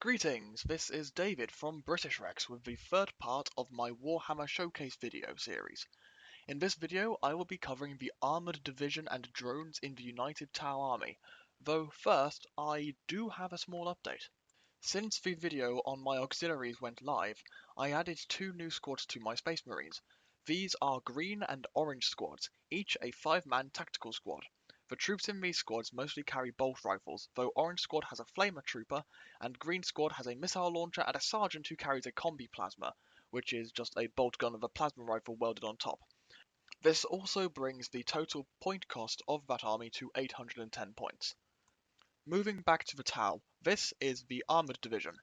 Greetings, this is David from British Rex with the third part of my Warhammer Showcase video series. In this video I will be covering the Armoured Division and drones in the United Tau Army, though first I do have a small update. Since the video on my auxiliaries went live, I added two new squads to my Space Marines. These are Green and Orange squads, each a 5-man tactical squad. The troops in these squads mostly carry bolt rifles, though Orange Squad has a Flamer Trooper, and Green Squad has a missile launcher and a sergeant who carries a Combi Plasma, which is just a bolt gun with a plasma rifle welded on top. This also brings the total point cost of that army to 810 points. Moving back to the Tau, this is the Armoured Division.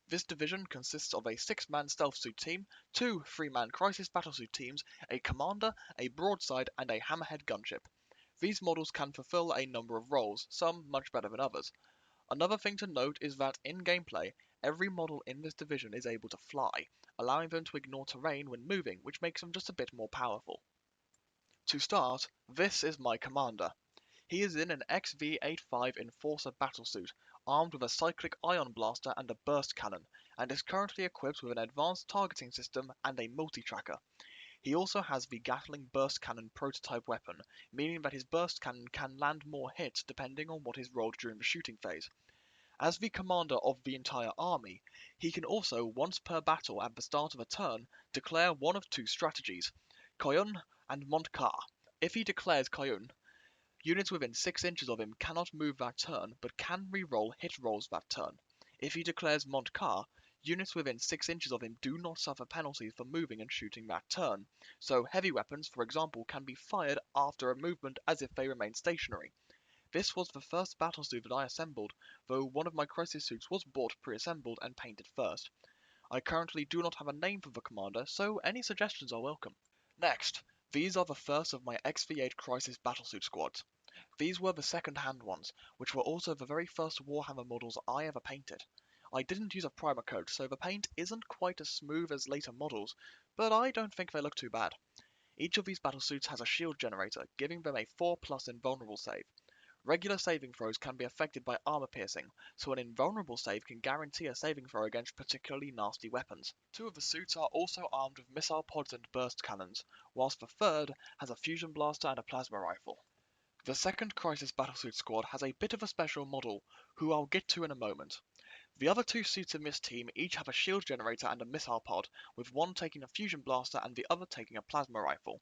This division consists of a 6-man stealth suit team, 2 3-man crisis battlesuit teams, a commander, a broadside, and a Hammerhead Gunship. These models can fulfill a number of roles, some much better than others. Another thing to note is that in gameplay, every model in this division is able to fly, allowing them to ignore terrain when moving, which makes them just a bit more powerful. To start, this is my commander. He is in an XV-85 Enforcer battlesuit, armed with a cyclic ion blaster and a burst cannon, and is currently equipped with an advanced targeting system and a multi-tracker. He also has the Gatling Burst Cannon prototype weapon, meaning that his burst cannon can land more hits depending on what is rolled during the shooting phase. As the commander of the entire army, he can also, once per battle at the start of a turn, declare one of two strategies, Coyun and Montcar. If he declares Coyun, units within 6 inches of him cannot move that turn, but can re-roll hit rolls that turn. If he declares Montcar, units within 6 inches of him do not suffer penalties for moving and shooting that turn, so heavy weapons, for example, can be fired after a movement as if they remain stationary. This was the first battlesuit that I assembled, though one of my crisis suits was bought pre-assembled and painted first. I currently do not have a name for the commander, so any suggestions are welcome. Next, these are the first of my XV-8 crisis battlesuit squads. These were the second-hand ones, which were also the very first Warhammer models I ever painted. I didn't use a primer coat, so the paint isn't quite as smooth as later models, but I don't think they look too bad. Each of these battlesuits has a shield generator, giving them a 4+ invulnerable save. Regular saving throws can be affected by armor piercing, so an invulnerable save can guarantee a saving throw against particularly nasty weapons. 2 of the suits are also armed with missile pods and burst cannons, whilst the third has a fusion blaster and a plasma rifle. The second Crisis Battlesuit squad has a bit of a special model, who I'll get to in a moment. The other 2 suits in this team each have a shield generator and a missile pod, with one taking a fusion blaster and the other taking a plasma rifle.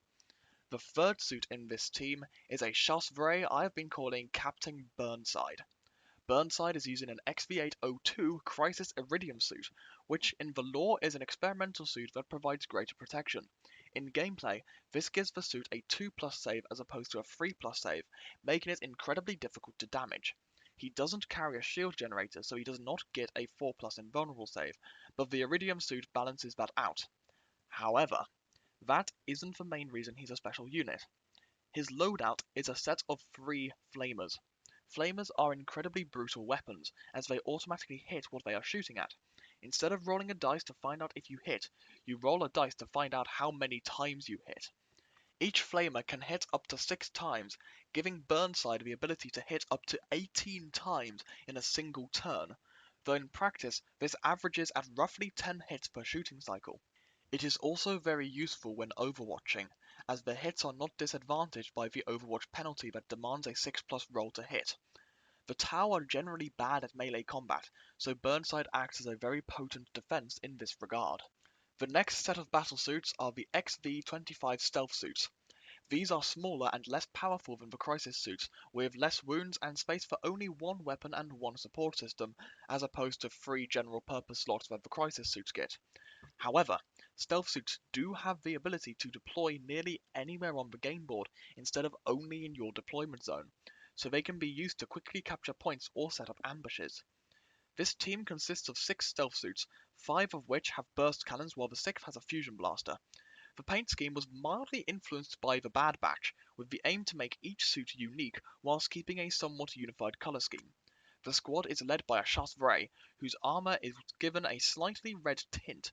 The third suit in this team is a chasseur I have been calling Captain Burnside. Burnside is using an XV-802 Crisis Iridium suit, which in the lore is an experimental suit that provides greater protection. In gameplay, this gives the suit a 2+ save as opposed to a 3+ save, making it incredibly difficult to damage. He doesn't carry a shield generator, so he does not get a 4+ invulnerable save, but the Iridium suit balances that out. However, that isn't the main reason he's a special unit. His loadout is a set of 3 flamers. Flamers are incredibly brutal weapons, as they automatically hit what they are shooting at. Instead of rolling a dice to find out if you hit, you roll a dice to find out how many times you hit. Each flamer can hit up to 6 times, giving Burnside the ability to hit up to 18 times in a single turn, though in practice this averages at roughly 10 hits per shooting cycle. It is also very useful when overwatching, as the hits are not disadvantaged by the overwatch penalty that demands a 6+ roll to hit. The Tau are generally bad at melee combat, so Burnside acts as a very potent defense in this regard. The next set of battlesuits are the XV-25 stealth suits. These are smaller and less powerful than the crisis suits, with less wounds and space for only 1 weapon and 1 support system, as opposed to 3 general purpose slots that the crisis suits get. However, stealth suits do have the ability to deploy nearly anywhere on the game board instead of only in your deployment zone, so they can be used to quickly capture points or set up ambushes. This team consists of 6 stealth suits, 5 of which have burst cannons while the 6th has a fusion blaster. The paint scheme was mildly influenced by the Bad Batch, with the aim to make each suit unique whilst keeping a somewhat unified colour scheme. The squad is led by a chasseur, whose armour is given a slightly red tint,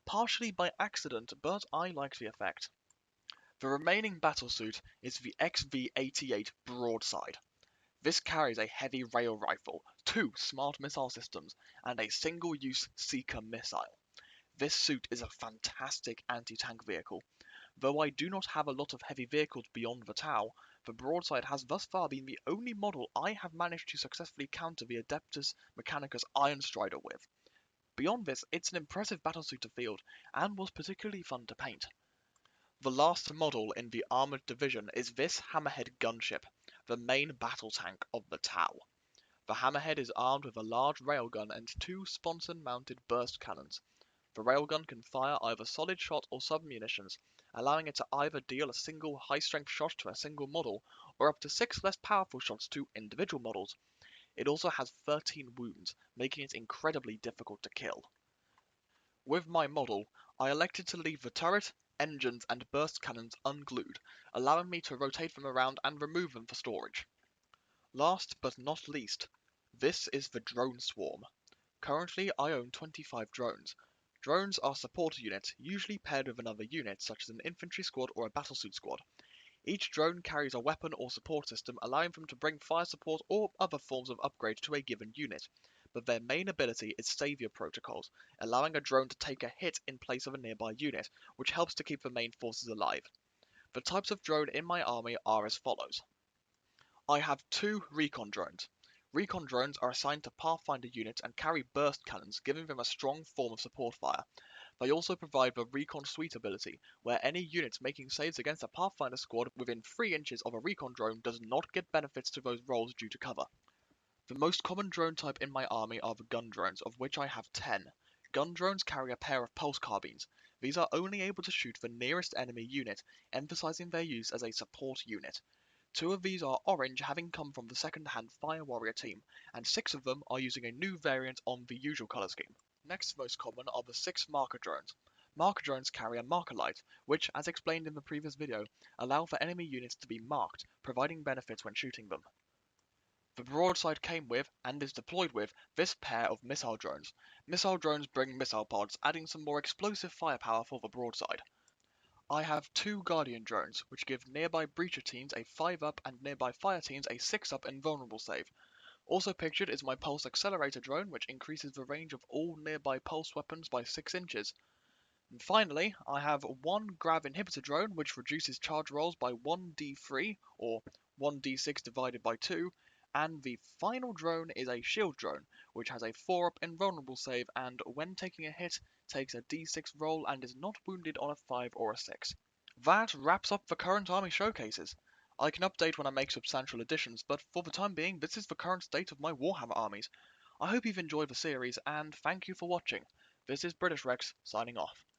partially by accident, but I like the effect. The remaining battlesuit is the XV-88 Broadside. This carries a heavy rail rifle, 2 smart missile systems, and a single-use Seeker missile. This suit is a fantastic anti-tank vehicle. Though I do not have a lot of heavy vehicles beyond the Tau, the broadside has thus far been the only model I have managed to successfully counter the Adeptus Mechanicus Iron Strider with. Beyond this, it's an impressive battlesuit to field, and was particularly fun to paint. The last model in the Armoured division is this Hammerhead Gunship, the main battle tank of the Tau. The Hammerhead is armed with a large railgun and 2 sponson-mounted burst cannons. The railgun can fire either solid shot or submunitions, allowing it to either deal a single high-strength shot to a single model, or up to 6 less powerful shots to individual models. It also has 13 wounds, making it incredibly difficult to kill. With my model, I elected to leave the turret, engines and burst cannons unglued, allowing me to rotate them around and remove them for storage. Last but not least, this is the drone swarm. Currently I own 25 drones. Drones are support units, usually paired with another unit such as an infantry squad or a battlesuit squad. Each drone carries a weapon or support system allowing them to bring fire support or other forms of upgrade to a given unit, but their main ability is savior protocols, allowing a drone to take a hit in place of a nearby unit, which helps to keep the main forces alive. The types of drone in my army are as follows. I have 2 Recon Drones. Recon Drones are assigned to Pathfinder units and carry burst cannons, giving them a strong form of support fire. They also provide the Recon Suite ability, where any unit making saves against a Pathfinder squad within 3 inches of a Recon drone does not get benefits to those rolls due to cover. The most common drone type in my army are the gun drones, of which I have 10. Gun drones carry a pair of pulse carbines. These are only able to shoot the nearest enemy unit, emphasizing their use as a support unit. 2 of these are orange, having come from the second-hand Fire Warrior team, and 6 of them are using a new variant on the usual colour scheme. Next most common are the 6 marker drones. Marker drones carry a marker light, which, as explained in the previous video, allow for enemy units to be marked, providing benefits when shooting them. The broadside came with, and is deployed with, this pair of missile drones. Missile drones bring missile pods, adding some more explosive firepower for the broadside. I have 2 Guardian drones, which give nearby breacher teams a 5-up and nearby fire teams a 6-up invulnerable save. Also pictured is my Pulse Accelerator drone, which increases the range of all nearby pulse weapons by 6 inches. And finally, I have 1 Grav Inhibitor drone, which reduces charge rolls by 1d3, or 1d6 divided by 2, and the final drone is a Shield drone, which has a 4-up invulnerable save and, when taking a hit, takes a d6 roll and is not wounded on a 5 or a 6. That wraps up the current army showcases. I can update when I make substantial additions, but for the time being, this is the current state of my Warhammer armies. I hope you've enjoyed the series, and thank you for watching. This is British Rex, signing off.